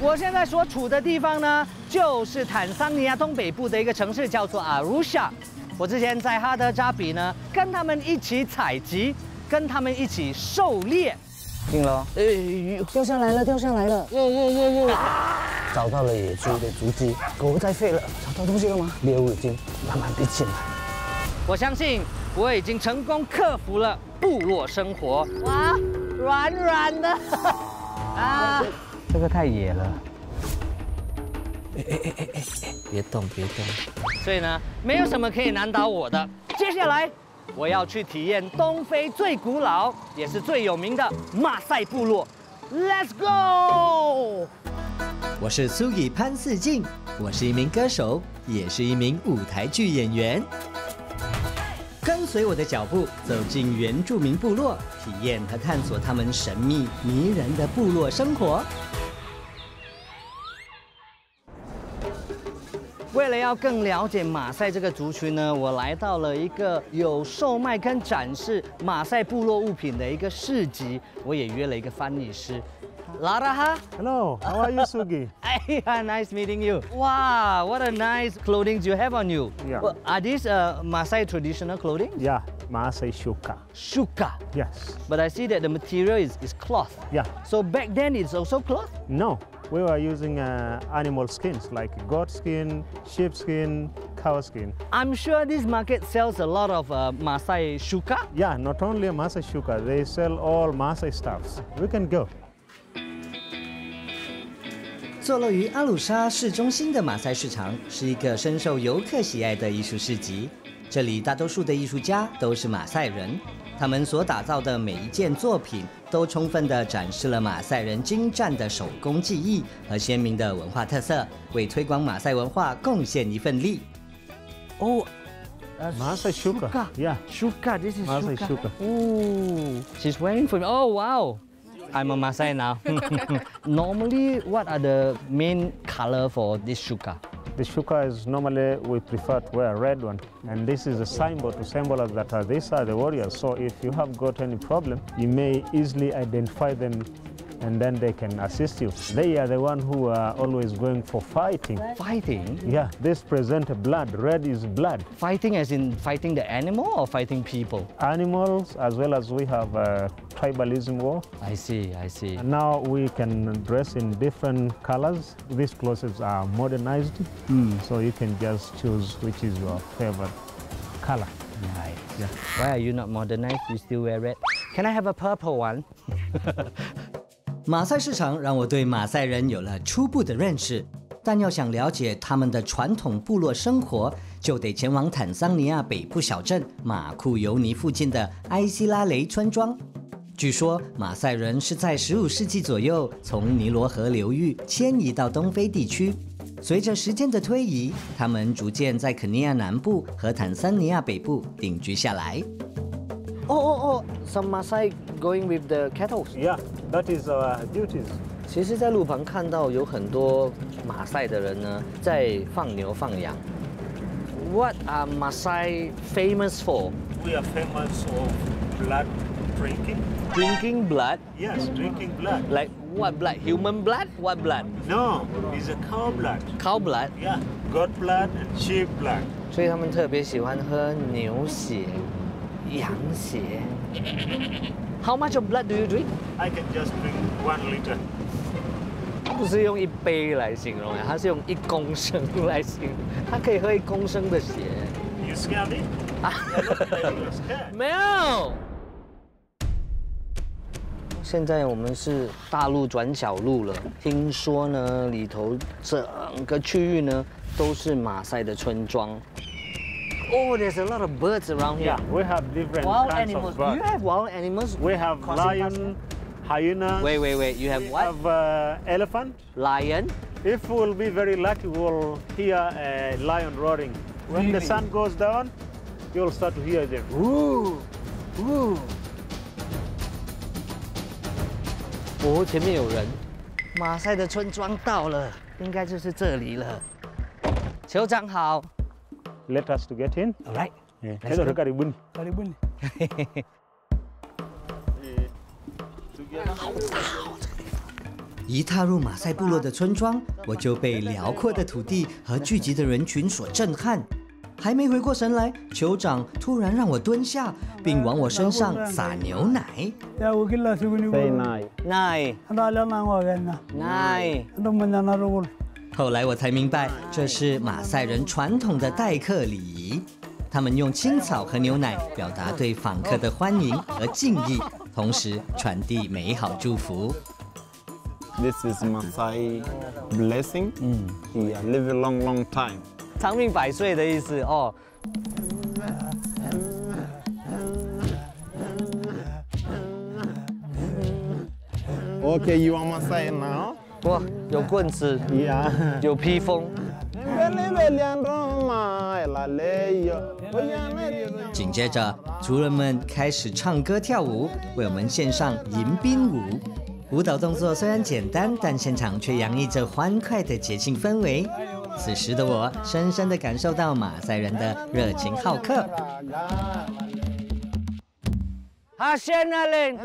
我现在所处的地方呢，就是坦桑尼亚东北部的一个城市，叫做阿鲁夏。我之前在哈德扎比呢，跟他们一起采集，跟他们一起狩猎。进了，掉下来了，掉下来了！找到了野猪的足迹，狗在吠了。找到东西了吗？猎物已经慢慢逼近了。我相信我已经成功克服了部落生活。哇，软软的啊！这个太野了。别动，别动。所以呢，没有什么可以难倒我的。接下来，我要去体验东非最古老也是最有名的马赛部落。Let's go！ 我是苏吉潘四敬，我是一名歌手，也是一名舞台剧演员。跟随我的脚步，走进原住民部落，体验和探索他们神秘迷人的部落生活。为了要更了解马赛这个族群呢，我来到了一个有售卖跟展示马赛部落物品的一个市集，我也约了一个翻译师。Laraha. Hello, how are you, Sugi? Hey, nice meeting you. Wow, what a nice clothing you have on you. Yeah. Well, are these Maasai traditional clothing? Yeah, Maasai Shuka. Shuka. Yes. But I see that the material is cloth. Yeah. So back then it's also cloth? No, we were using animal skins like goat skin, sheep skin, cow skin. I'm sure this market sells a lot of Maasai Shuka. Yeah, not only Maasai Shuka, they sell all Maasai stuffs. We can go. 坐落于阿鲁沙市中心的马赛市场是一个深受游客喜爱的艺术市集。这里大多数的艺术家都是马赛人，他们所打造的每一件作品都充分地展示了马赛人精湛的手工技艺和鲜明的文化特色，为推广马赛文化贡献一份力。Oh, Maasai Shuka. Yeah. Shuka, this is Maasai Shuka. Shuka. Oh, she's wearing for me. Oh, wow. I'm a Maasai now. Normally, what are the main color for this Shuka? The Shuka is normally we prefer to wear a red one, and this is a symbol to symbolize that these are the warriors. So if you have got any problem, you may easily identify them, and then they can assist you. They are the one who are always going for fighting. Fighting? Yeah, this present blood. Red is blood. Fighting as in fighting the animal or fighting people? Animals, as well as we have tribalism war. I see, I see. And now we can dress in different colors. These clothes are modernized, so you can just choose which is your favorite color. Right. Yeah. Why are you not modernized? You still wear red? Can I have a purple one? 马赛市场让我对马赛人有了初步的认识，但要想了解他们的传统部落生活，就得前往坦桑尼亚北部小镇马库尤尼附近的埃希拉雷村庄。据说马赛人是在15世纪左右从尼罗河流域迁移到东非地区，随着时间的推移，他们逐渐在肯尼亚南部和坦桑尼亚北部定居下来。Oh, some Maasai going with the cattle. Yeah, that is our duties. 其实，在路旁看到有很多马赛的人呢，在放牛放羊。What are Maasai famous for? We are famous for blood drinking. Drinking blood? Yes, drinking blood. Like what blood? Human blood? What blood? No, it's a cow blood. Cow blood? Yeah, goat blood and sheep blood. 所以他们特别喜欢喝牛血、羊血。How much of blood do you drink? I can just drink 1 liter. 不是用1杯来形容，它是用1公升来形容。它可以喝1公升的血。You scare me? 啊 You're scared. 没有。现在我们是大路转小路了，听说呢，里头整个区域呢都是马赛的村庄。Oh, there's a lot of birds around here. Yeah, we have different Wild kinds animals. of Do birds. you have wild animals? We have lion, hyena. Wait. You have We what? have elephant. Lion. If we'll be very lucky, we'll hear a lion roaring. When the sun goes down, you'll start to hear them. Ooh. 哦，前面有人。马赛的村庄到了，应该就是这里了。酋长好。Let us to get in. All right. Yeah. Let's Hello, go. Karibuni. 好大哦，这个地方。一踏入马赛部落的村庄，我就被辽阔的土地和聚集的人群所震撼。还没回过神来，酋长突然让我蹲下，并往我身上撒牛奶。奶。后来我才明白，这是马赛人传统的待客礼仪。他们用青草和牛奶表达对访客的欢迎和敬意，同时传递美好祝福。This is Maasai blessing. Yeah, live a long, long time. 长命百岁的意思哦。Okay, you are Maasai now? 哇，有棍子， Yeah. 有披风。紧接着，族人们开始唱歌跳舞，为我们献上迎宾舞。舞蹈动作虽然简单，但现场却洋溢着欢快的节庆氛围。此时的我，深深地感受到马赛人的热情好客。好，谢那里，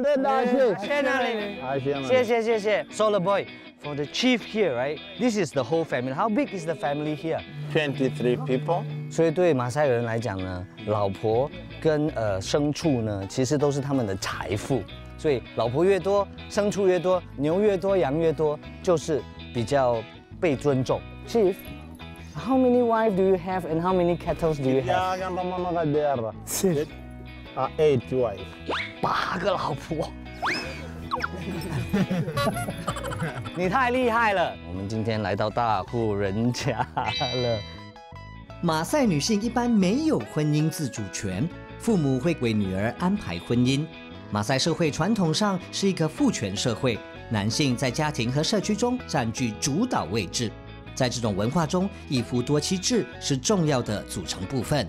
谢那里，谢谢谢谢。Solar boy, for the chief here, right? This is the whole family. How big is the family here? 23 people. 所以对马赛人来讲呢，老婆跟牲畜呢，其实都是他们的财富。所以老婆越多，牲畜越多，牛越多，羊越多，就是比较被尊重。Chief, how many wives do you have and how many cattle do you have? 8 wives. 8个老婆。你太厉害了！我们今天来到大户人家了。马赛女性一般没有婚姻自主权，父母会为女儿安排婚姻。马赛社会传统上是一个父权社会，男性在家庭和社区中占据主导位置。在这种文化中，一夫多妻制是重要的组成部分。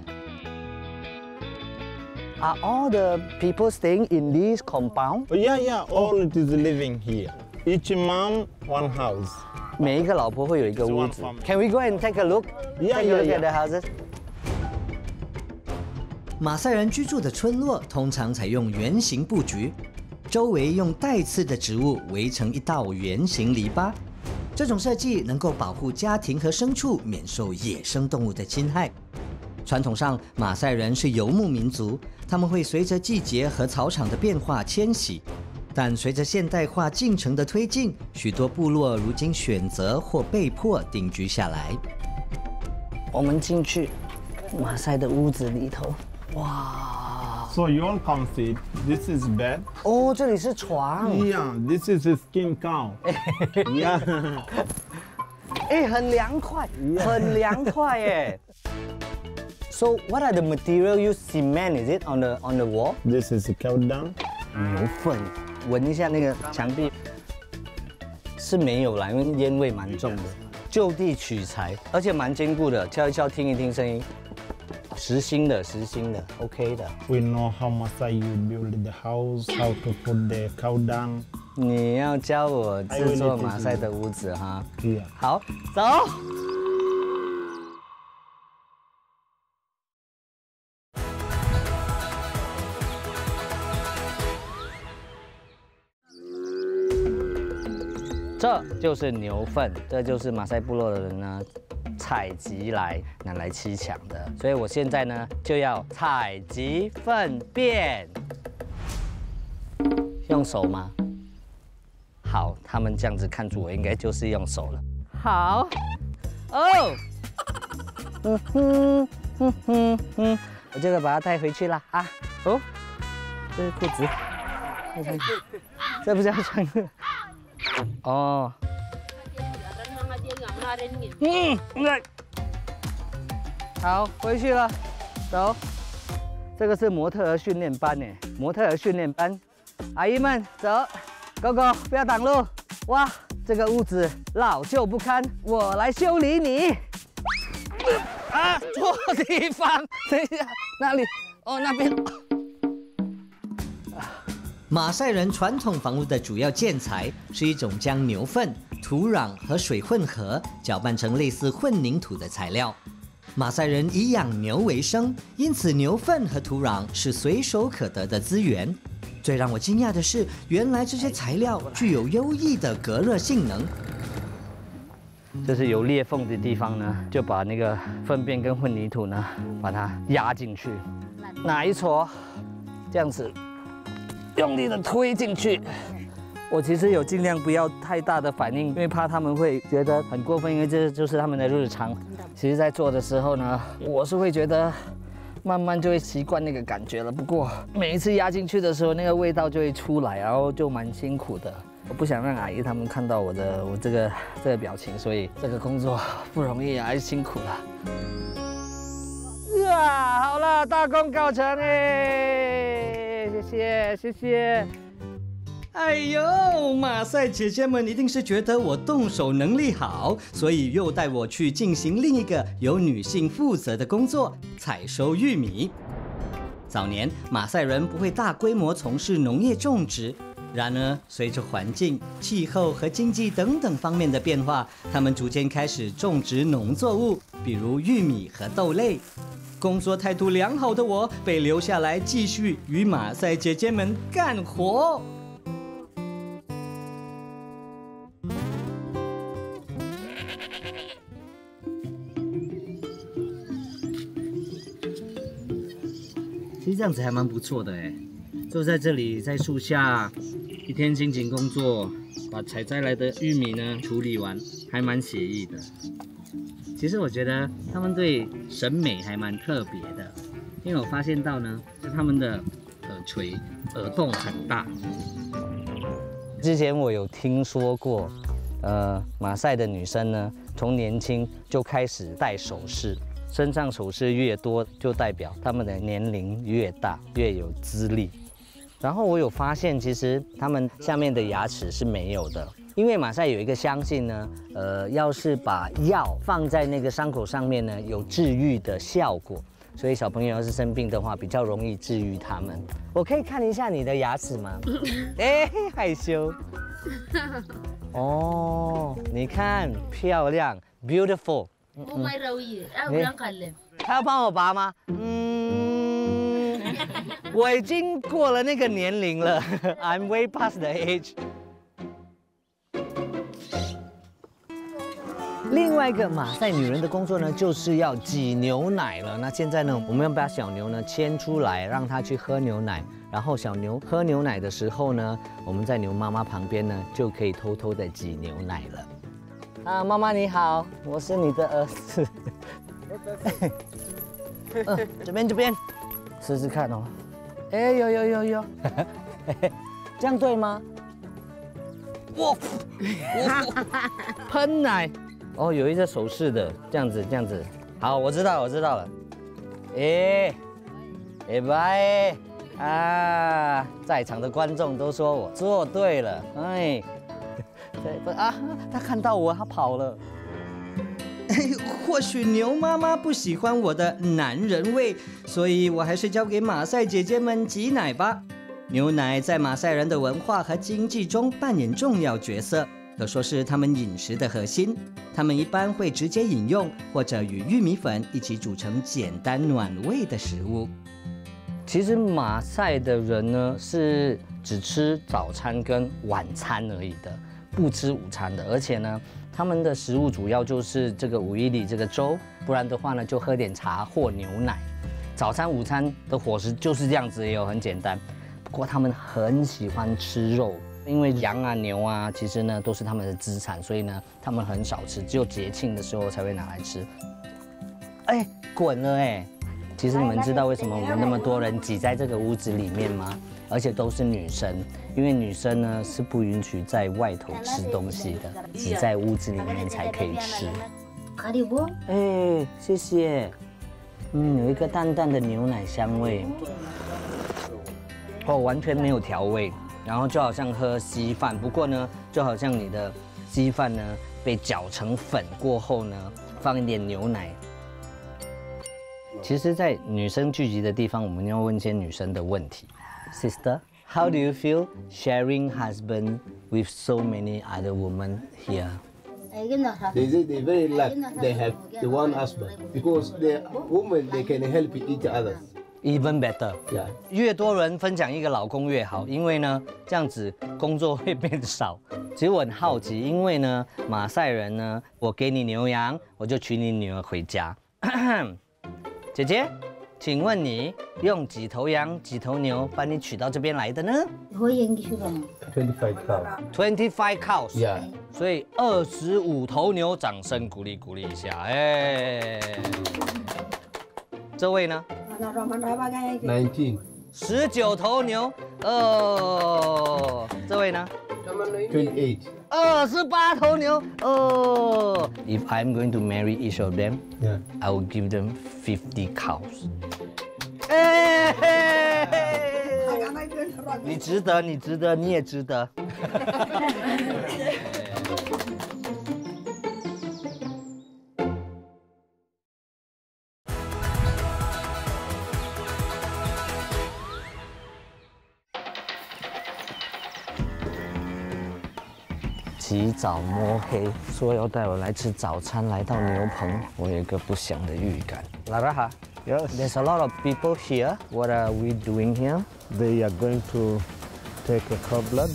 Are all the people staying in this compound? Oh, yeah. All it is living here. Each mom, one house. 每一个老婆会有一个屋子。Can we go and take a look? Yeah, Take a look yeah, at the houses. 马赛人居住的村落通常采用圆形布局，周围用带刺的植物围成一道圆形篱笆。这种设计能够保护家庭和牲畜免受野生动物的侵害。传统上，马赛人是游牧民族，他们会随着季节和草场的变化迁徙。但随着现代化进程的推进，许多部落如今选择或被迫定居下来。我们进去马赛的屋子里头，哇！ So you all can see, this is bed. 哦，这里是床。Yeah, this is a skin cow. Yeah. 哎，很凉快，很凉快耶。So what are the material you cement? Is it on the wall? This is a cow dung. 牛粪，闻一下那个墙壁是没有啦，因为烟味蛮重的。就地取材，而且蛮坚固的，敲一敲，听一听声音，实心的 ，OK 的。We know how Maasai you build the house, how to put the cow dung. 你要教我制作马赛的屋子哈？ Yeah. 好，走。这就是牛粪，这就是马赛部落的人呢采集来拿来砌墙的。所以我现在呢就要采集粪便，用手吗？好，他们这样子看住我，应该就是用手了。好，哦，我这个把它带回去了啊。哦，这是裤子，这不是要穿的。哦，好，回去了，走。这个是模特儿训练班呢，模特儿训练班，阿姨们走 ，Go Go， 不要挡路。哇，这个屋子老旧不堪，我来修理你。啊，错地方，等一下，哪里？哦，那边。马赛人传统房屋的主要建材是一种将牛粪、土壤和水混合，搅拌成类似混凝土的材料。马赛人以养牛为生，因此牛粪和土壤是随手可得的资源。最让我惊讶的是，原来这些材料具有优异的隔热性能。这是有裂缝的地方呢，就把那个粪便跟混凝土呢，把它压进去，拿一撮，这样子用力的推进去。我其实有尽量不要太大的反应，因为怕他们会觉得很过分，因为这就是他们的日常。其实，在做的时候呢，我是会觉得慢慢就会习惯那个感觉了。不过每一次压进去的时候，那个味道就会出来，然后就蛮辛苦的。我不想让阿姨他们看到我这个表情，所以这个工作不容易啊，还是辛苦了。啊，好了，大功告成哎，谢谢。哎呦，马赛姐姐们一定是觉得我动手能力好，所以又带我去进行另一个由女性负责的工作——采收玉米。早年马赛人不会大规模从事农业种植，然而随着环境、气候和经济等等方面的变化，他们逐渐开始种植农作物，比如玉米和豆类。工作态度良好的我被留下来继续与马赛姐姐们干活。其实这样子还蛮不错的哎，就在这里，在树下，一天辛勤工作，把采摘来的玉米呢处理完，还蛮写意的。其实我觉得他们对审美还蛮特别的，因为我发现到呢，就他们的耳垂、耳洞很大。之前我有听说过，马赛的女生呢，从年轻就开始戴首饰。身上首饰越多，就代表他们的年龄越大，越有资历。然后我有发现，其实他们下面的牙齿是没有的，因为马赛有一个相信呢，要是把药放在那个伤口上面呢，有治愈的效果。所以小朋友要是生病的话，比较容易治愈他们。我可以看一下你的牙齿吗？哎，害羞。哦，你看，漂亮 ，beautiful。他要帮我拔吗？我已经过了那个年龄了，I'm way past the age。另外一个马赛女人的工作呢，就是要挤牛奶了。那现在呢，我们要把小牛呢牵出来，让它去喝牛奶。然后小牛喝牛奶的时候呢，我们在牛妈妈旁边呢，就可以偷偷的挤牛奶了。啊，妈妈你好，我是你的儿子。这边，试试看哦。哎，有，这样对吗？哇，喷奶。哦，有一个手势的，这样子。好，我知道了。拜啊！在场的观众都说我做对了，哎。对啊，他看到我，他跑了。或许牛妈妈不喜欢我的男人味，所以我还是交给马赛姐姐们挤奶吧。牛奶在马赛人的文化和经济中扮演重要角色，可说是他们饮食的核心。他们一般会直接饮用，或者与玉米粉一起煮成简单暖胃的食物。其实马赛的人呢，是只吃早餐跟晚餐而已的。不吃午餐的，而且呢，他们的食物主要就是这个五伊里这个粥，不然的话呢，就喝点茶或牛奶。早餐、午餐的伙食就是这样子，也有很简单。不过他们很喜欢吃肉，因为羊啊、牛啊，其实呢都是他们的资产，所以呢，他们很少吃，只有节庆的时候才会拿来吃。哎，滚了哎！其实你们知道为什么我们那么多人挤在这个屋子里面吗？而且都是女生，因为女生呢是不允许在外头吃东西的，只在屋子里面才可以吃。哎，谢谢。有一个淡淡的牛奶香味，哦，完全没有调味，然后就好像喝稀饭，不过呢，就好像你的稀饭呢被搅成粉过后呢，放一点牛奶。其实，在女生聚集的地方，我们要问一些女生的问题。Sister, how do you feel sharing husband with so many other women here? They say they're very lucky they have the one husband because the women they can help each other. Even better， Yeah. 越多人分享一个老公越好，因为呢，这样子工作会变少。其实我很好奇，因为呢，马赛人呢，我给你牛羊，我就娶你女儿回家。姐姐，请问你用几头羊、几头牛把你娶到这边来的呢25 cows. ？25 cows。 Yeah. 所以25头牛，掌声鼓励鼓励一下，哎。这位呢？ 19. 19头牛，哦。这位呢？ 28. 28头牛，哦。If I'm going to marry each of them, Yeah. I will give them 50 cows. 哎，你值得，你值得，你也值得。起早摸黑，说要带我来吃早餐，来到牛棚，我有一个不祥的预感。Laraha, Yes. there's a lot of people here. What are we doing here? They are going to take a cow blood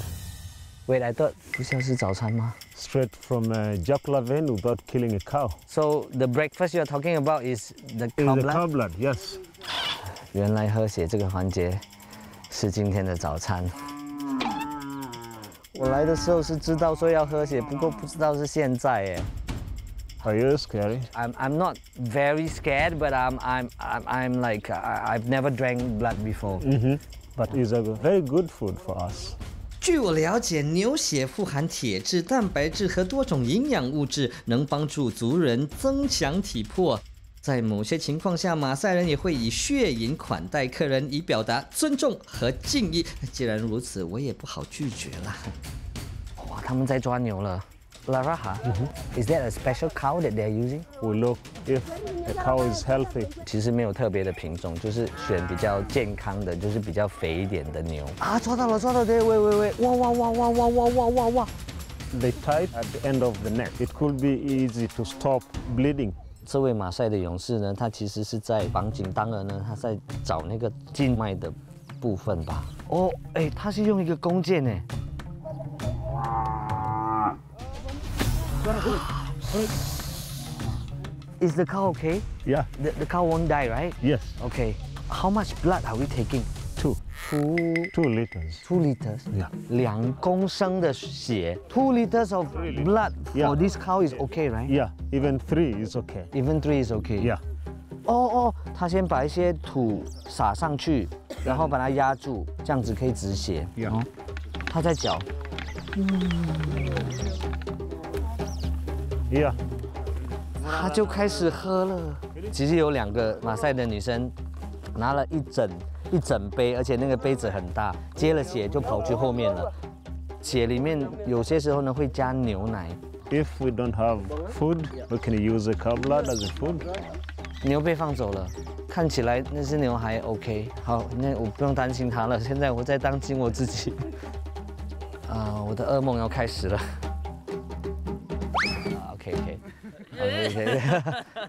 Wait, I thought 不是要吃早餐吗 straight from jugular vein without killing a cow. So the breakfast you're talking about is the It's cow the blood? cow blood, yes. 原来喝血这个环节是今天的早餐。我来的时候是知道说要喝血，不过不知道是现在哎。 Are you scary? I'm not very scared, but I'm like I've never drank blood before. But it's a very good food for us. 据我了解，牛血富含铁质、蛋白质和多种营养物质，能帮助族人增强体魄。在某些情况下，马赛人也会以血饮款待客人，以表达尊重和敬意。既然如此，我也不好拒绝了。哇，他们在抓牛了。Laraha, is that a special cow that they're using? We look if a cow is healthy. 其实没有特别的品种，就是选比较健康的，就是比较肥一点的牛。啊，抓到了，抓到了！对，喂，哇哇哇哇哇哇哇哇哇！ They tie at the end of the neck. It could be easy to stop bleeding. 这位马赛的勇士呢，他其实是在绑紧当儿呢，他在找那个静脉的部分吧。哦，哎，他是用一个弓箭哎。Is the cow okay? Yeah. The cow won't die, right? Yes. Okay. How much blood are we taking? 2 liters. 2 liters. Yeah. 2公升的血。2 liters of blood for this cow is okay, right? Yeah. Even 3 is okay. Even 3 is okay. Yeah. 哦，他先把一些土撒上去，然后把它压住，这样子可以止血。Yeah. 他在搅。Yeah. 他就开始喝了。其实有2个马赛的女生拿了一整杯，而且那个杯子很大，接了血就跑去后面了。血里面有些时候呢会加牛奶。If we don't have food, we can use a cow blood as a food. 牛被放走了，看起来那只牛还 OK。好，那我不用担心它了。现在我在当心我自己。我的噩梦要开始了。OK，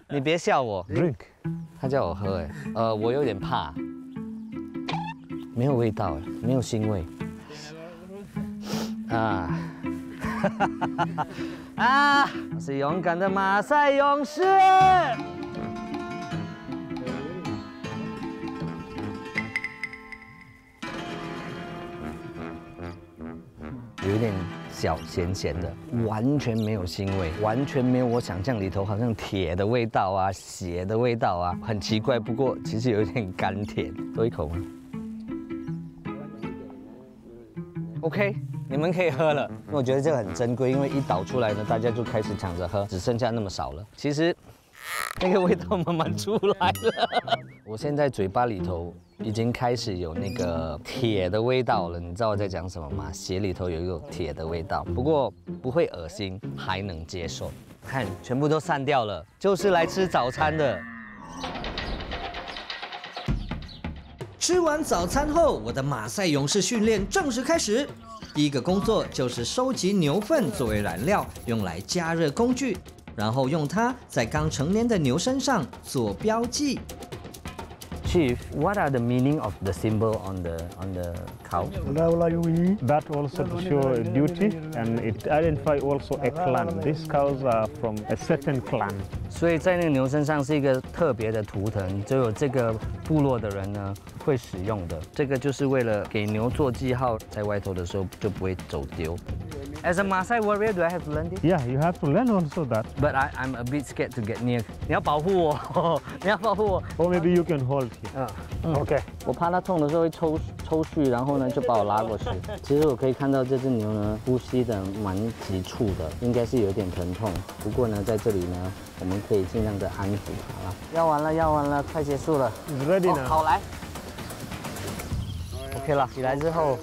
你别笑我。Drink. 他叫我喝我有点怕。没有味道没有腥味。我是勇敢的马赛勇士。有一点小咸咸的，完全没有腥味，完全没有我想象里头好像铁的味道啊、血的味道啊，很奇怪。不过其实有一点甘甜，多一口吗 ？OK， 你们可以喝了。因为我觉得这个很珍贵，因为一倒出来呢，大家就开始抢着喝，只剩下那么少了。其实那个味道慢慢出来了。我现在嘴巴里头已经开始有那个铁的味道了，你知道我在讲什么吗？血里头有一种铁的味道，不过不会恶心，还能接受。看，全部都散掉了，就是来吃早餐的。吃完早餐后，我的马赛勇士训练正式开始。第一个工作就是收集牛粪作为燃料，用来加热工具，然后用它在刚成年的牛身上做标记。Chief, what are the meaning of the symbol on the cow? That also to show duty, and it identifies also a clan. These cows are from a certain clan. 所以在那个牛身上是一个特别的图腾，只有这个部落的人呢会使用的。这个就是为了给牛做记号，在外头的时候就不会走丢。As a Maasai warrior, do I have to learn this? Yeah, you have to learn also that. But I'm a bit scared to get near. 你要保护我，你要保护我。 Or maybe you can hold here. OK。我怕它痛的时候会抽搐，然后呢就把我拉过去。其实我可以看到这只牛呢呼吸的蛮急促的，应该是有点疼痛。不过呢，在这里呢，我们可以尽量的安抚它了。要完了，快结束了。It's ready now. 好来。OK 了，起来之后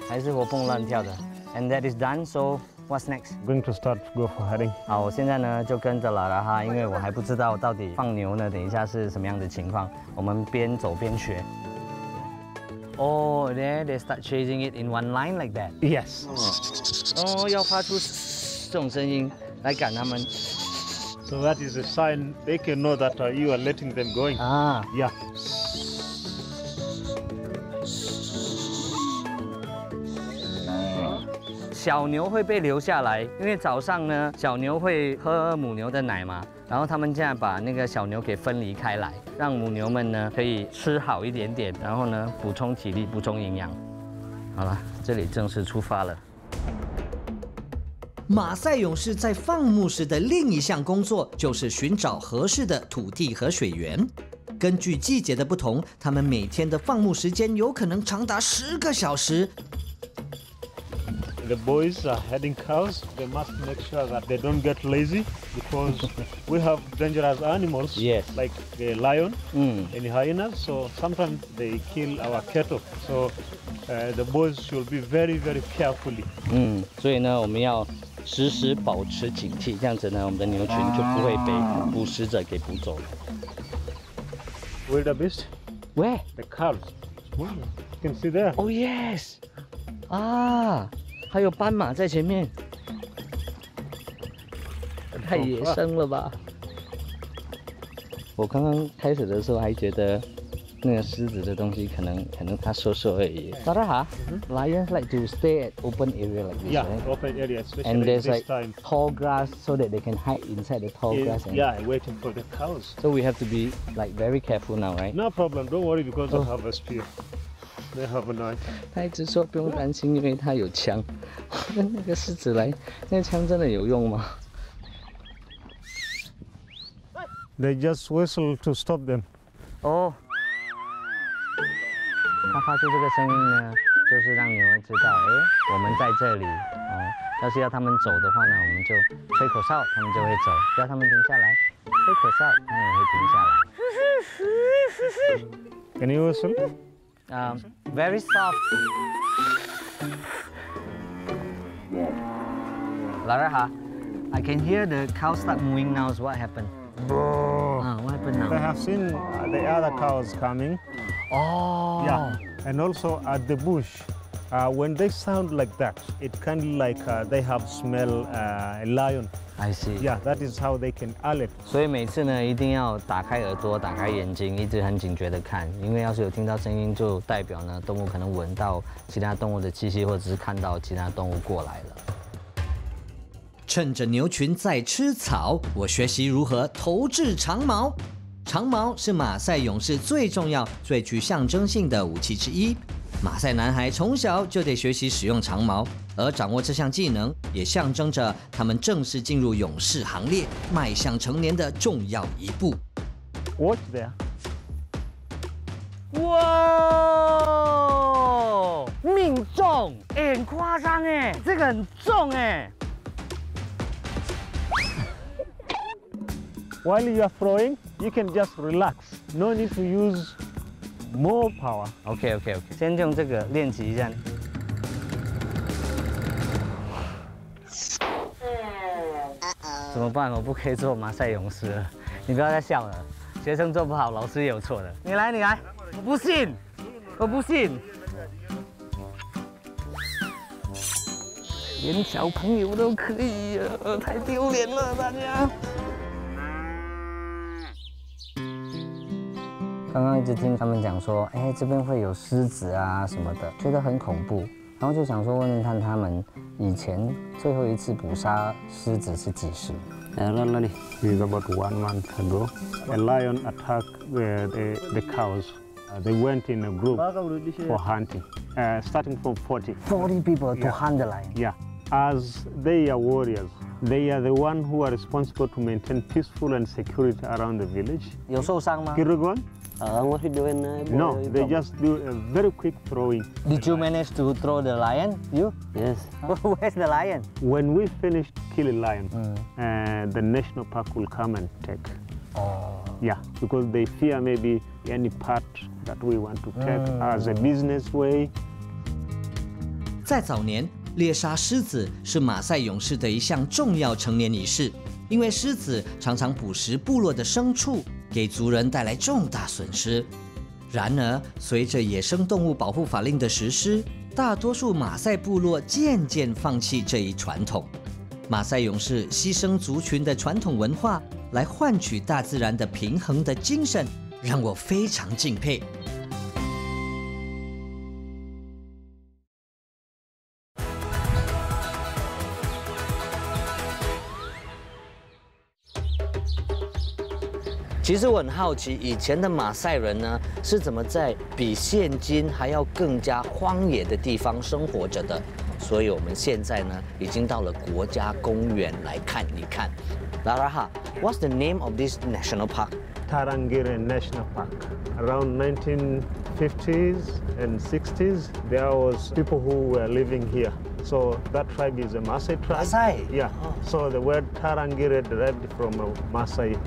还是活蹦乱跳的。And that is done. So what's next? Going to start go for herding. 好，我现在呢就跟着拉拉哈，因为我还不知道到底放牛呢，等一下是什么样的情况，我们边走边学。Oh, there they start chasing it in one line like that. Yes. 哦，要发出这种声音来赶他们。So that is a sign they can know that you are letting them going. 啊 Yeah. 小牛会被留下来，因为早上呢，小牛会喝母牛的奶嘛，然后他们这样把那个小牛给分离开来，让母牛们呢可以吃好一点点，然后呢补充体力、补充营养。好了，这里正式出发了。马赛勇士在放牧时的另一项工作就是寻找合适的土地和水源。根据季节的不同，他们每天的放牧时间有可能长达10个小时。The boys are heading cows. They must make sure that they don't get lazy because we have dangerous animals Yes. like the lion and hyenas. So sometimes they kill our cattle. So the boys should be very, very carefully. 所以呢，我们要时时保持警惕，这样子呢，我们的牛群就不会被捕食者给捕走了。Wildebeest, Where? the calves. You can see there. Oh yes. 啊，还有斑马在前面，太野生了吧！我刚刚开始的时候还觉得那个狮子的东西可能它瘦而已。Tara ha, lions like to stay at open area like this, Yeah, right? open area, especially And there's this like time. tall grass so that they can hide inside the tall grass. And Yeah, waiting for the cows. So we have to be like very careful now, right? No problem. Don't worry because I have a spear. They have a knife. 他一直说不用担心，因为他有枪。那个狮子来，那个枪真的有用吗？ They just whistle to stop them. 哦，它发出这个声音呢，就是让牛儿知道，哎，我们在这里哦。要是要他们走的话呢，我们就吹口哨，他们就会走；要他们停下来，吹口哨，他们也会停下来。 Can you whistle? Very soft. Lara, I can hear the cow start moving now. So what happened? What happened They now? have seen the other cows coming. Oh. Yeah, and also at the bush, when they sound like that, it kind of like they have smell a lion. I see. Yeah, that is how they can alert. 所以每次呢，一定要打开耳朵、打开眼睛，一直很警觉的看，因为要是有听到声音，就代表呢，动物可能闻到其他动物的气息，或者是看到其他动物过来了。趁着牛群在吃草，我学习如何投掷长矛。长矛是马赛勇士最重要、最具象征性的武器之一。马赛男孩从小就得学习使用长矛，而掌握这项技能，也象征着他们正式进入勇士行列，迈向成年的重要一步。Watch there. 哇，命中，很夸张哎，这个很重哎。 While you are throwing, you can just relax. No need to use more power. OK， 先用这个练习一下。怎么办？我不可以做马赛勇士了。你不要再笑了，学生做不好，老师也有错的。你来，我不信，我不信。连小朋友都可以啊，太丢脸了，大家。刚刚一直听他们讲说，哎，这边会有狮子啊什么的，觉得很恐怖。然后就想说问问看他们以前最后一次捕杀狮子是几时？It's about 1 month ago. A lion attacked the cows. They went in a group for hunting, starting from 40. 40 people to hunt the lion. Yeah, as they are warriors, they are the one who are responsible to maintain peaceful and security around the village. 有受伤吗 No, they just do a very quick throwing. Did you manage to throw the lion? You? Yes. Where's the lion? When we finish killing lion, the national park will come and take. Oh. Yeah, because they fear maybe any part that we want to take as a business way. 在早年，猎杀狮子是马赛勇士的一项重要成年仪式，因为狮子常常捕食部落的牲畜，给族人带来重大损失。然而，随着野生动物保护法令的实施，大多数马赛部落渐渐放弃这一传统。马赛勇士牺牲族群的传统文化，来换取大自然的平衡的精神，让我非常敬佩。其实我很好奇，以前的马赛人呢是怎么在比现今还要更加荒野的地方生活着的。所以我们现在呢已经到了国家公园来看一看。Laraha, what's the name of this national park? Tarangire National Park. Around 1950s and 60s, there was people who were living here. So that tribe is a Maasai tribe. Maasai? Yeah. So the word Tarangire derived from Maasai.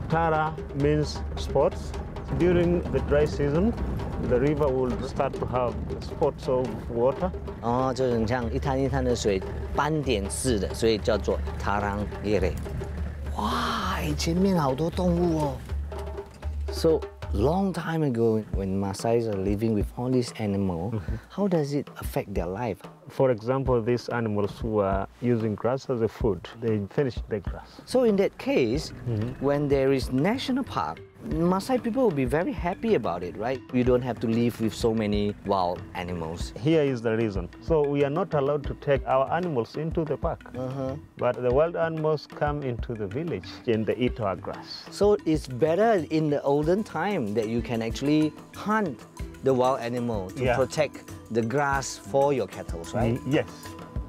Tara means spots. During the dry season, the river will start to have spots of water. 哦，就是很像一滩一滩的水，斑点似的，所以叫做 Tarangire。哇，前面好多动物哦。So long time ago, when Maasais are living with all these animals, how does it affect their life? For example, these animals who are using grass as a food, they finish the grass. So in that case, when there is national park, Maasai people will be very happy about it, right? You don't have to live with so many wild animals. Here is the reason. So we are not allowed to take our animals into the park. But the wild animals come into the village and they eat our grass. So it's better in the olden time that you can actually hunt the wild animal to protect the grass for your cattle, right? Yes.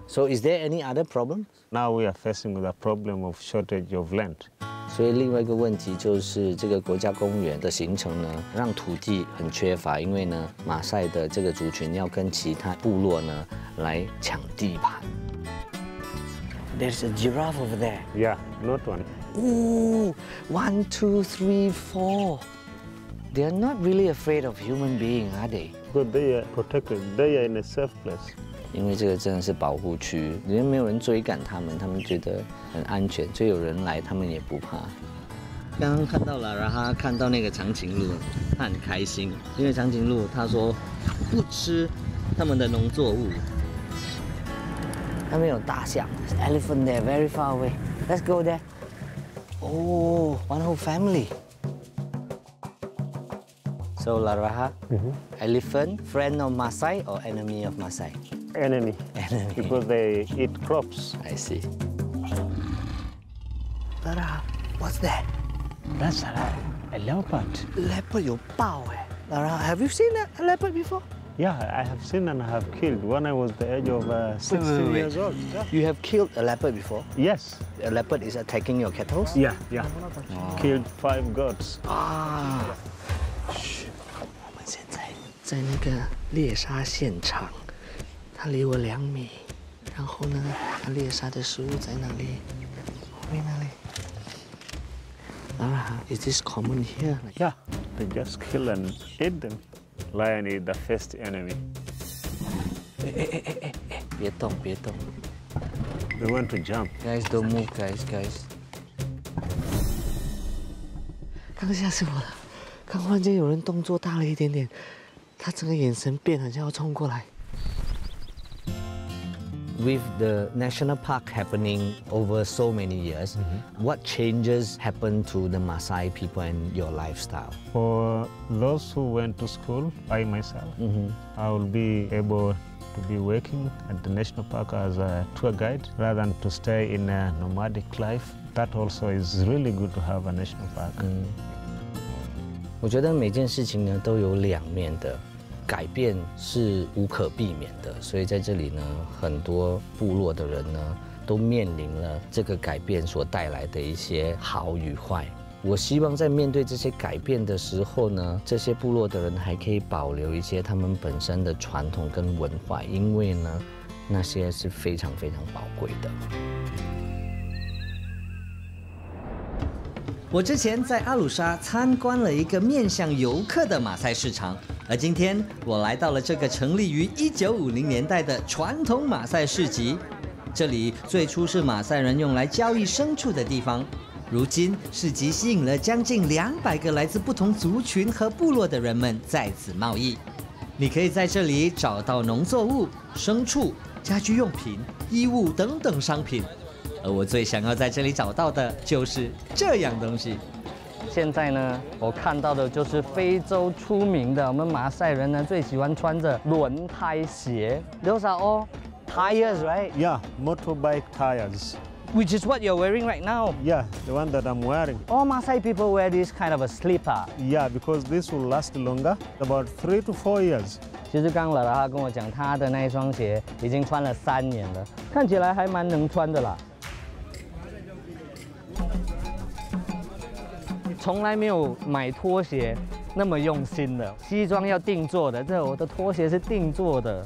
So is there any other problems? Now we are facing the problem of shortage of land. 所以另外一个问题就是这个国家公园的形成呢，让土地很缺乏，因为呢，马赛的这个族群要跟其他部落呢来抢地盘。There's a giraffe over there. Yeah, not one. Ooh, 1, 2, 3, 4. They're not really afraid of human being, are they? Because they are protected. They are in a safe place. 因为这个真的是保护区，因为没有人追赶他们，他们觉得很安全，所以有人来他们也不怕。刚刚看到了，然后他看到那个长颈鹿，他很开心，因为长颈鹿他说不吃他们的农作物。那边有大象 ，elephant there very far away. Let's go there. Oh, one whole family. So Laraha, elephant, friend of Maasai or enemy of Maasai? Enemy. Enemy. Because they eat crops. I see. Laraha, what's that? That's a leopard. Leopard 有豹哎。Laraha, have you seen a leopard before? Yeah, I have seen and I have killed when I was the age of 16 years old. Yeah. You have killed a leopard before? Yes. A leopard is attacking your cattle? Yeah. Killed 5 goats. 啊，我们现在在那个猎杀现场，它离我2米，然后呢，它猎杀的食物在哪里？后面那里。Laraha, is this common here? Yeah, they just kill and eat them. Lion is the first enemy. 别动，别动。 They want to jump. Guys, don't move, guys. 刚吓死我了！刚忽然间有人动作大了一点点，他整个眼神变，好像要冲过来。With the national park happening over so many years, what changes happened to the Maasai people and your lifestyle? For those who went to school, I myself, I will be able to be working at the national park as a tour guide rather than to stay in a nomadic life. That also is really good to have a national park. 我觉得每件事情呢都有两面的。 改变是无可避免的，所以在这里呢，很多部落的人呢，都面临了这个改变所带来的一些好与坏。我希望在面对这些改变的时候呢，这些部落的人还可以保留一些他们本身的传统跟文化，因为呢，那些是非常非常宝贵的。 我之前在阿鲁沙参观了一个面向游客的马赛市场，而今天我来到了这个成立于1950年代的传统马赛市集。这里最初是马赛人用来交易牲畜的地方，如今市集吸引了将近200个来自不同族群和部落的人们在此贸易。你可以在这里找到农作物、牲畜、家居用品、衣物等等商品。 而我最想要在这里找到的就是这样东西。现在呢，我看到的就是非洲出名的，我们马赛人呢最喜欢穿着轮胎鞋。Those are all tires, right? Yeah, motorbike tires. Which is what you're wearing right now. Yeah, the one that I'm wearing. All Maasai people wear this kind of a slipper. Yeah, because this will last longer, about 3 to 4 years. 其实刚来他跟我讲，他的那一双鞋已经穿了3年了，看起来还蛮能穿的啦。 从来没有买拖鞋那么用心的，西装要定做的，这我的拖鞋是定做的。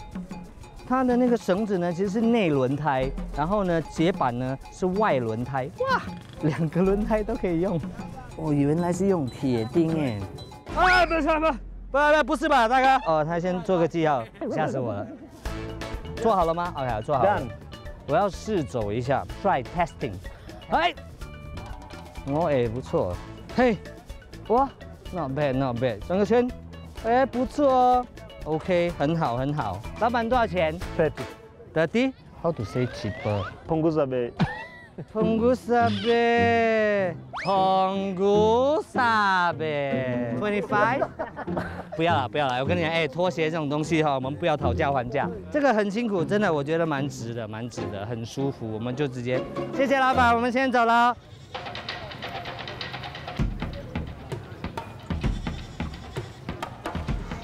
它的那个绳子呢，其实是内轮胎，然后呢，鞋板呢是外轮胎。哇，2个轮胎都可以用。哦，原来是用铁钉哎。啊，不是吧，大哥？哦，他先做个记号，吓死我了。做好了吗 ？OK， 做好了。我要试走一下 ，try testing。哎，哦，哎，不错。 嘿，哇 ，not bad not bad， 转个圈，哎，不错哦 ，OK， 很好很好。老板多少钱 ？30。How to say cheaper？ Pungusabe. Pungusabe. 25。不要了不要了，我跟你讲，哎，拖鞋这种东西哈，我们不要讨价还价。这个很辛苦，真的，我觉得蛮值的，蛮值的，很舒服。我们就直接，谢谢老板，我们先走了。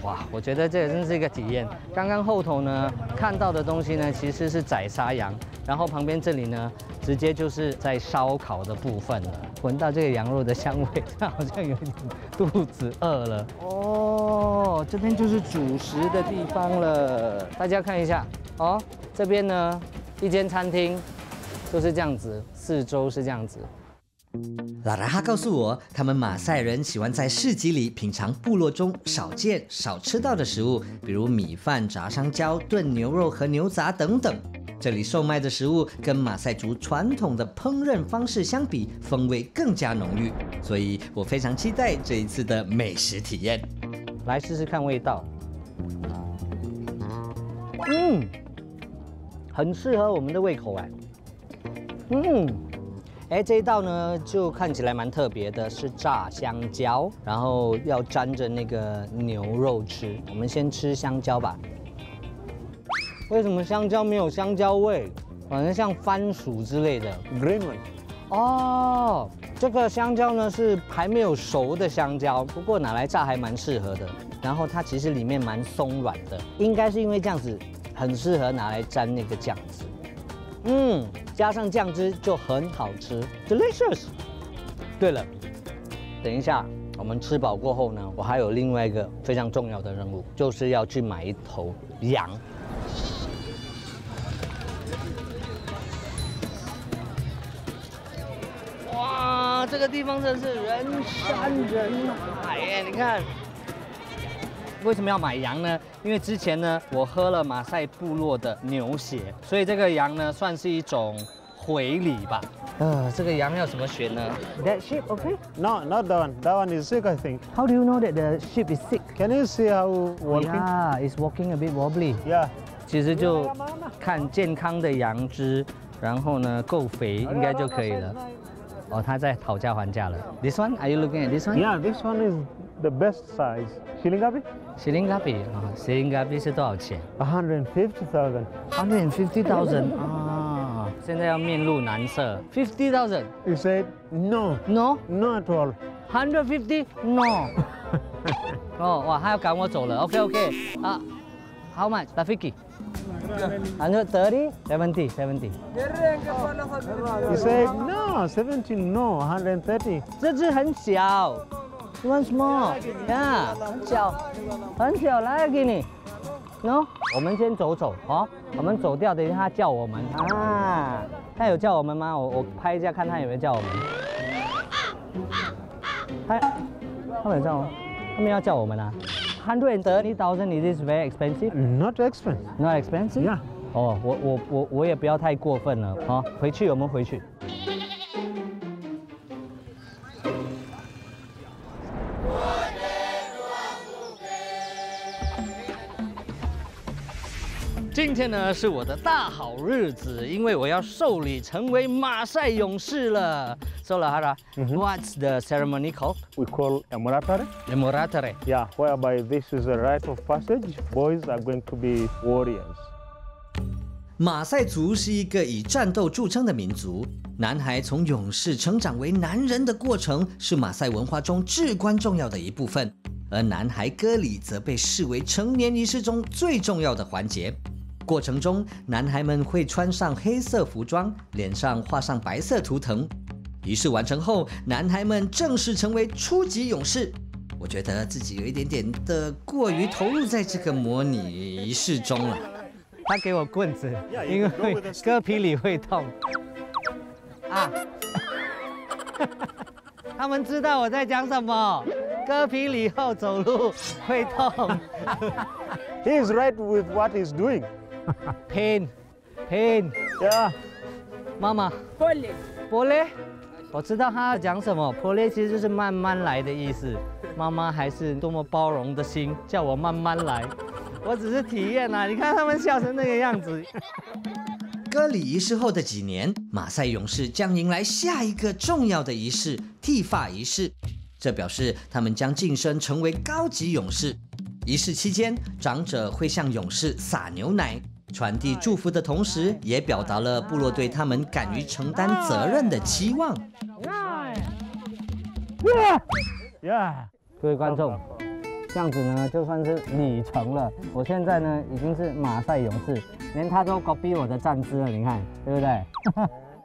哇，我觉得这个真是一个体验。刚刚后头呢看到的东西呢，其实是宰杀羊，然后旁边这里呢，直接就是在烧烤的部分了。闻到这个羊肉的香味，好像有点肚子饿了。哦，这边就是主食的地方了。大家看一下哦，这边呢一间餐厅，就是这样子，四周是这样子。 拉拉哈告诉我，他们马赛人喜欢在市集里品尝部落中少见、少吃到的食物，比如米饭、炸香蕉、炖牛肉和牛杂等等。这里售卖的食物跟马赛族传统的烹饪方式相比，风味更加浓郁，所以我非常期待这一次的美食体验。来试试看味道，很适合我们的胃口哎，哎，这一道呢就看起来蛮特别的，是炸香蕉，然后要沾着那个牛肉吃。我们先吃香蕉吧。为什么香蕉没有香蕉味？反正像番薯之类的。Green one。哦，这个香蕉呢是还没有熟的香蕉，不过拿来炸还蛮适合的。然后它其实里面蛮松软的，应该是因为这样子很适合拿来沾那个酱汁。加上酱汁就很好吃 ，delicious。对了，等一下我们吃饱过后呢，我还有另外一个非常重要的任务，就是要去买一头羊。哇，这个地方真是人山人海耶！你看。为什么要买羊呢？因为之前呢，我喝了马赛部落的牛血，所以这个羊呢算是一种回礼吧。这个羊要怎么选呢 ？That sheep, okay? No, not that one. That one is sick, I think. How do you know that the sheep is sick? Can you see how walking? Yeah, it's walking a bit wobbly. Yeah. 其实就看健康的羊只，然后呢够肥应该就可以了。哦，他在讨价还价了。This one? Are you looking at this one? Yeah, this one is the best size. Shilling gabi? Shilling gabi 啊，Shilling gabi 是多少钱 150,000. ？150,000啊！现在要面露难色。50,000 He said, no, No, not at all. 150 No 哦，哇，他要赶我走了。OK 啊，How much? Rafiki? 130, 70. He said, no, 70, no, 130. 这只很小 ，One small， 呀，很小，来给你。No， 我们先走哦，我们走掉，等一下他叫我们啊。他有叫我们吗？我拍一下看他有没有叫我们。他没叫我，他们要叫我们啊。130,000 is this very expensive? Not expensive. Not expensive? Yeah. 哦，我也不要太过分了，好，回去我们回去。今天呢是我的大好日子，因为我要受礼成为马赛勇士了。So Lahara, what's the ceremony called? We call Emoratare. Emoratare. Yeah, whereby this is a rite of passage. Boys are going to be warriors. 马赛族是一个以战斗著称的民族，男孩从勇士成长为男人的过程是马赛文化中至关重要的一部分，而男孩割礼则被视为成年仪式中最重要的环节。过程中，男孩们会穿上黑色服装，脸上画上白色图腾。仪式完成后，男孩们正式成为初级勇士。我觉得自己有一点点的过于投入在这个模拟仪式中了。他给我棍子，因为割皮里会痛。啊！他们知道我在讲什么。割皮里后走路会痛。He is right with what he's doing. Pain. Yeah. 妈妈。Pole。我知道他要讲什么。Pole 其实就是慢慢来的意思。妈妈还是多么包容的心，叫我慢慢来。我只是体验啊，你看他们笑成那个样子。割礼仪式后的几年，马赛勇士将迎来下一个重要的仪式——剃发仪式。这表示他们将晋升成为高级勇士。仪式期间，长者会向勇士撒牛奶，传递祝福的同时，也表达了部落对他们敢于承担责任的期望。各位观众，这样子呢，就算是礼成了。我现在呢，已经是马赛勇士，连他都 copy 我的站姿了，你看，对不对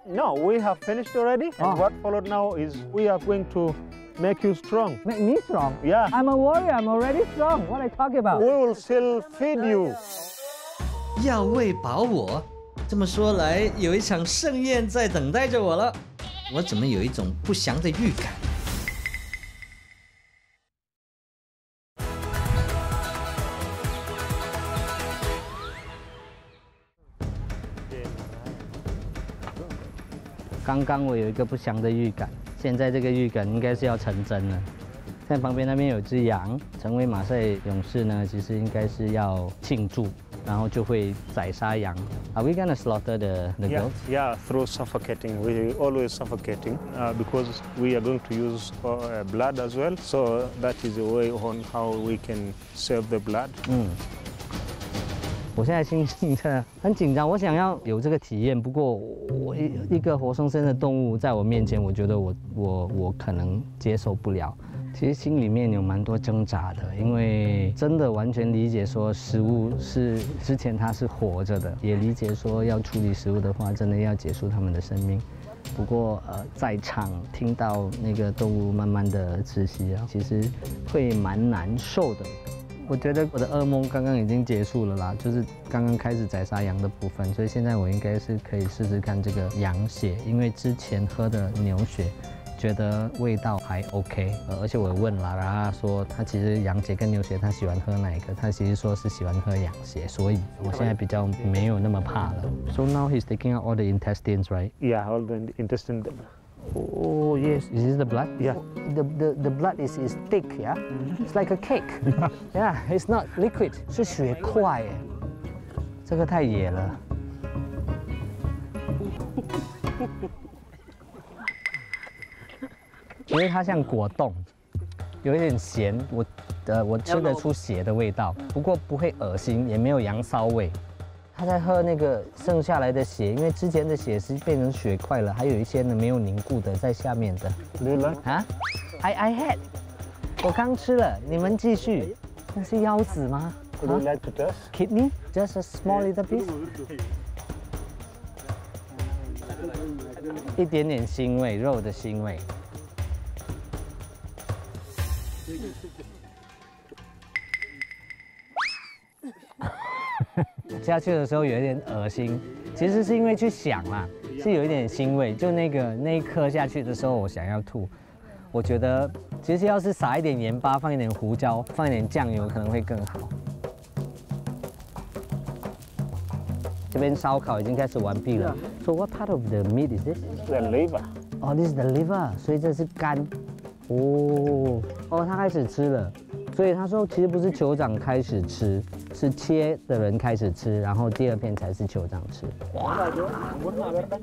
No, we have finished already. And what followed now is we are going to make you strong. Make me strong? Yeah. I'm a warrior. I'm already strong. What are you talking about? We will still feed you. 要喂饱我，这么说来，有一场盛宴在等待着我了。我怎么有一种不祥的预感？刚刚我有一个不祥的预感，现在这个预感应该是要成真了。看旁边那边有只羊，成为马赛勇士呢，其实应该是要庆祝，然后就会宰杀羊。Are we gonna slaughter the goats? Yeah, through suffocating. We always suffocating because we are going to use blood as well. So that is a way on how we can save the blood. 我现在心情真的很紧张，我想要有这个体验。不过我一个活生生的动物在我面前，我觉得我可能接受不了。其实心里面有蛮多挣扎的，因为真的完全理解说食物是之前它是活着的，也理解说要处理食物的话，真的要结束它们的生命。不过在场听到那个动物慢慢的窒息啊，其实会蛮难受的。我觉得我的噩梦刚刚已经结束了啦，就是刚刚开始宰杀羊的部分，所以现在我应该是可以试试看这个羊血，因为之前喝的牛血，觉得味道还 OK，而且我问啦，然后他说他其实羊血跟牛血他喜欢喝哪一个，他其实说是喜欢喝羊血，所以我现在比较没有那么怕了。So now he's taking out all the intestines, right? Yeah, all the intestine. Oh yes, is this the blood? Yeah. The blood is thick, yeah. It's like a cake. Yeah, it's not liquid. 是血块耶，这个太野了。因为它像果冻，有一点咸，我吃得出血的味道，不过不会恶心，也没有羊骚味。他在喝那个剩下来的血，因为之前的血是变成血块了，还有一些呢没有凝固的在下面的。啊 I had， 我刚吃了，你们继续。那是腰子吗？ Would you like to test? Kidney? Just a small little piece. 一点点腥味，肉的腥味。下去的时候有一点恶心，其实是因为去想啦，是有一点腥味。就那一颗下去的时候，我想要吐。我觉得其实要是撒一点盐巴，放一点胡椒，放一点酱油，可能会更好。这边烧烤已经开始完毕了。So what part of the meat is this? The liver. Oh, this is the liver. 所以这是肝。哦，他开始吃了。所以他说，其实不是酋长开始吃，是切的人开始吃，然后第二片才是酋长吃。哇，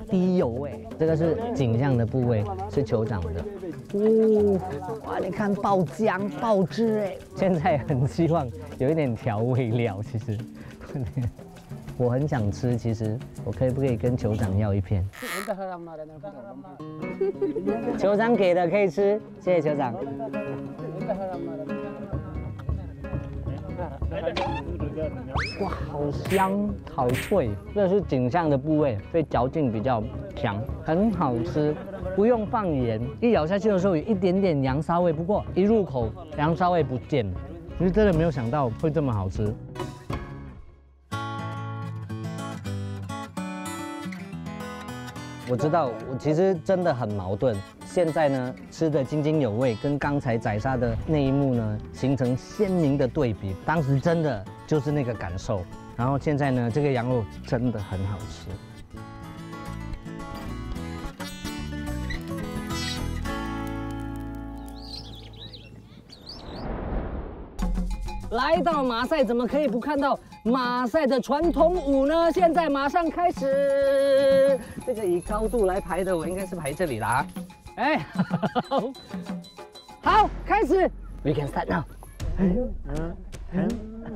低油哎，这个是颈项的部位，是酋长的。哦，哇，你看爆浆爆汁哎，现在很希望有一点调味料，其实。我很想吃，其实我可不可以跟酋长要一片？酋长给的可以吃，谢谢酋长。哇，好香，好脆，这是颈项的部位，所以嚼劲比较强，很好吃，不用放盐。一咬下去的时候有一点点羊骚味，不过一入口羊骚味不见了。其实真的没有想到会这么好吃。我知道，我其实真的很矛盾。现在呢，吃得津津有味，跟刚才宰杀的那一幕呢，形成鲜明的对比。当时真的就是那个感受，然后现在呢，这个羊肉真的很好吃。来到马赛，怎么可以不看到马赛的传统舞呢？现在马上开始。这个以高度来排的，我应该是排这里啦。哎，好，开始。We can start now。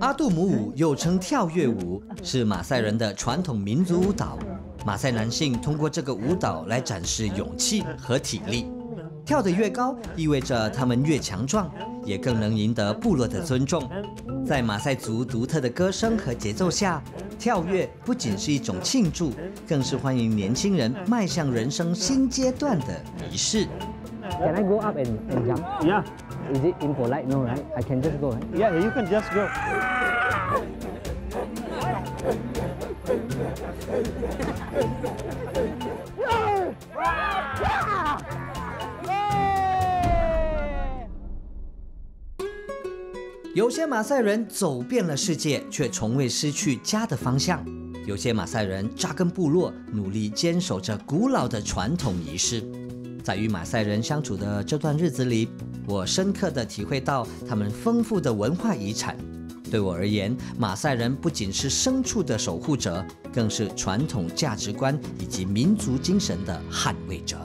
阿杜姆舞又称跳跃舞，是马赛人的传统民族舞蹈。马赛男性通过这个舞蹈来展示勇气和体力。跳得越高，意味着他们越强壮，也更能赢得部落的尊重。在马赛族独特的歌声和节奏下，跳跃不仅是一种庆祝，更是欢迎年轻人迈向人生新阶段的仪式。Can I go up and jump? Yeah. Is it impolite? No, right? I can just go. Right? Yeah, you can just go.「有些马赛人走遍了世界，却从未失去家的方向；有些马赛人扎根部落，努力坚守着古老的传统仪式。在与马赛人相处的这段日子里，我深刻地体会到他们丰富的文化遗产。对我而言，马赛人不仅是牲畜的守护者，更是传统价值观以及民族精神的捍卫者。